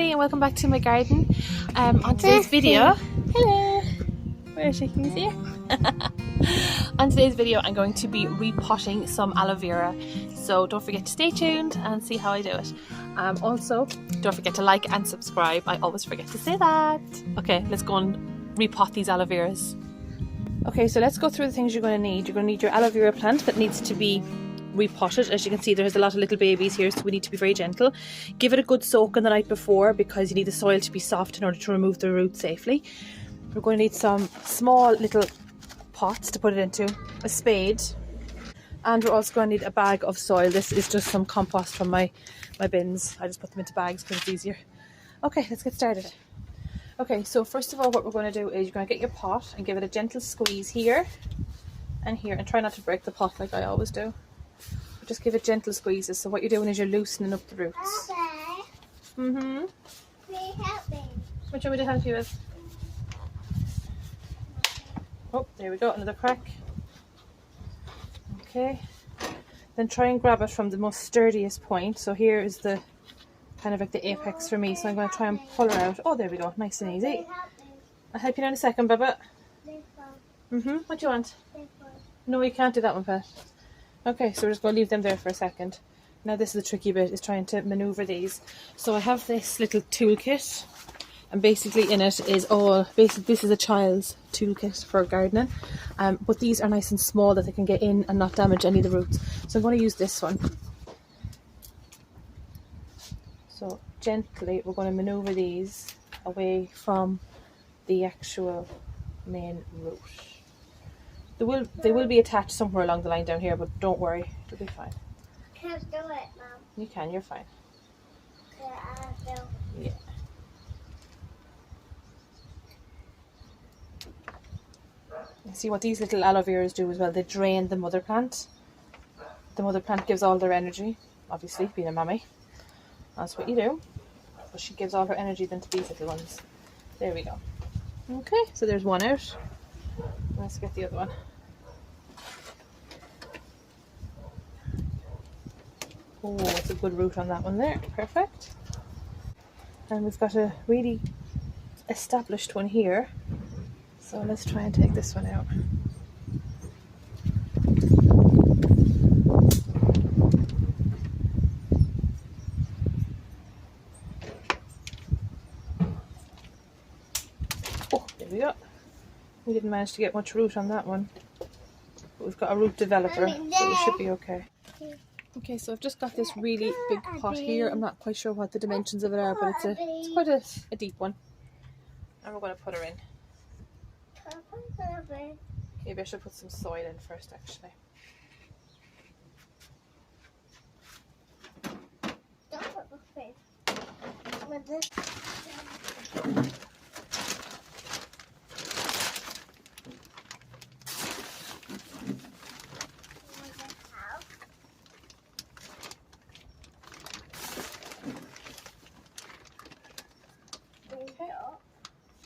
everybody and welcome back to my garden. On today's video, hello, where is she? Can you see her? On today's video I'm going to be repotting some aloe vera, so don't forget to stay tuned and see how I do it. Also, don't forget to like and subscribe. I always forget to say that. Okay, let's go and repot these aloe veras. Okay, so let's go through the things you're going to need. You're going to need your aloe vera plant that needs to be repotted. As you can see, there's a lot of little babies here, so we need to be very gentle. Give it a good soak in the night before because you need the soil to be soft in order to remove the roots safely. We're going to need some small little pots to put it into, a spade, and we're also going to need a bag of soil. This is just some compost from my bins. I just put them into bags because it's easier. Okay, let's get started. Okay, so first of all what we're going to do is you're going to get your pot and give it a gentle squeeze here and here, and try not to break the pot like I always do. Just give it gentle squeezes. So what you're doing is you're loosening up the roots. Okay. Will you help me? What do you want me to help you with? Oh, there we go, another crack. Okay. Then try and grab it from the most sturdiest point. So here is the kind of like the apex for me. So I'm going to try and pull her out. Oh, there we go, nice and easy. I'll help you in a second, Baba. What do you want? No, you can't do that one, Pat. Okay, so we're just going to leave them there for a second. Now this is the tricky bit, is trying to maneuver these. So I have this little toolkit, and basically in it is this is a child's toolkit for gardening. But these are nice and small that they can get in and not damage any of the roots. So I'm going to use this one. So gently we're going to maneuver these away from the actual main root. They will be attached somewhere along the line down here, but don't worry, it'll be fine. Can't do it, Mom. You can, you're fine. Yeah. You see what these little aloe veras do as well, they drain the mother plant. The mother plant gives all their energy, obviously, being a mummy. That's what you do. But she gives all her energy then to these little ones. There we go. Okay, so there's one out. Let's get the other one. Oh, it's a good root on that one there. Perfect. And we've got a really established one here. So let's try and take this one out. Oh, there we go. We didn't manage to get much root on that one. But we've got a root developer, so we should be okay. Okay, so I've just got this really big pot here. I'm not quite sure what the dimensions of it are, but it's quite a deep one. And we're going to put her in. Maybe I should put some soil in first, actually. Don't put the face. With this.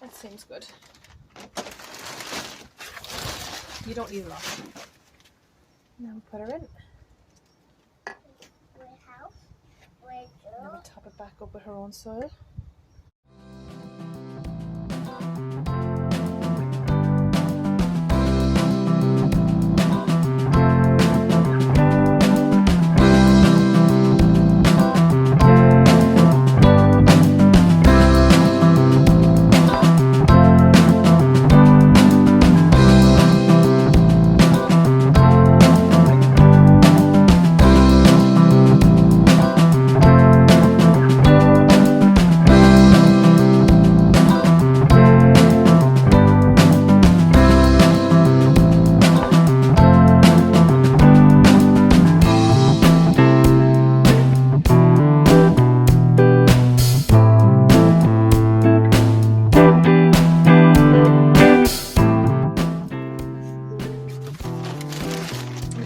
That seems good. You don't need a lot. Now we put her in. Then we top it back up with her own soil.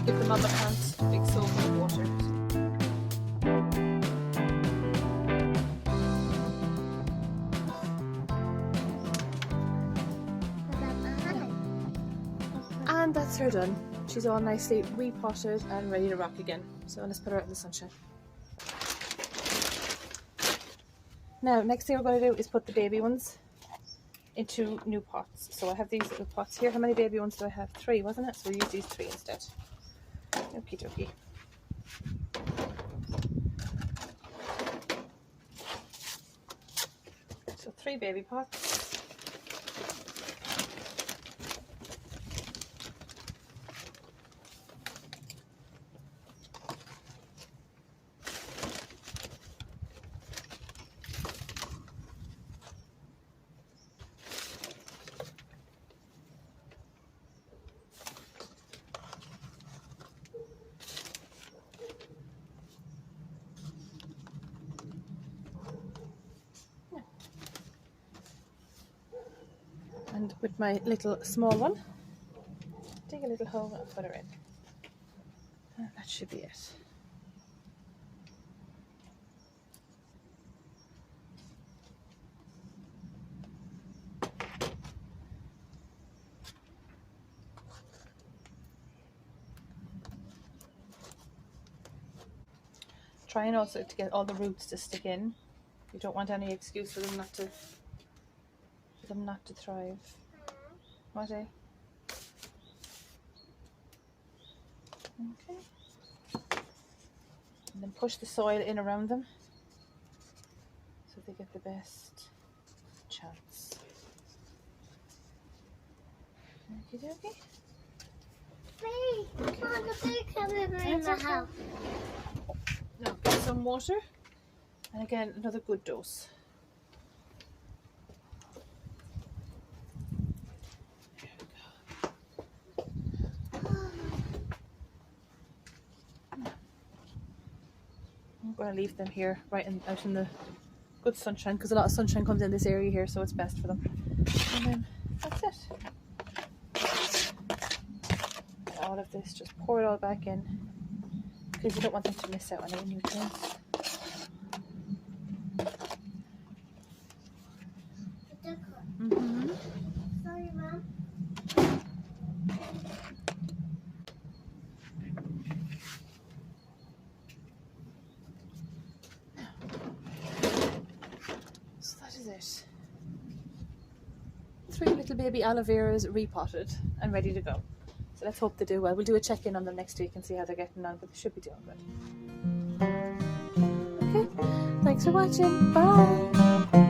Give the mother plant a big soak of water. And that's her done. She's all nicely repotted and ready to rock again. So let's put her out in the sunshine. Now, next thing we're going to do is put the baby ones into new pots. So I have these little pots here. How many baby ones do I have? 3, wasn't it? So we'll use these 3 instead. Okie dokie. So 3 baby pots. And with my little small one, dig a little hole and put her in. And that should be it. Trying also to get all the roots to stick in. You don't want any excuse for them not to thrive. What, eh? Okay. And then push the soil in around them so they get the best chance. Okie dokie. Hey, Mom, the big camera in the house. Now get some water, and again another good dose. There we go. I'm going to leave them here, out in the good sunshine, because a lot of sunshine comes in this area here, so it's best for them. And then that's it. All of this, just pour it all back in, because you don't want them to miss out on any nutrients. Sorry, Mom. So that is it. 3 little baby aloe veras repotted and ready to go. So let's hope they do well. We'll do a check-in on them next week and see how they're getting on, but they should be doing good. Okay, thanks for watching. Bye!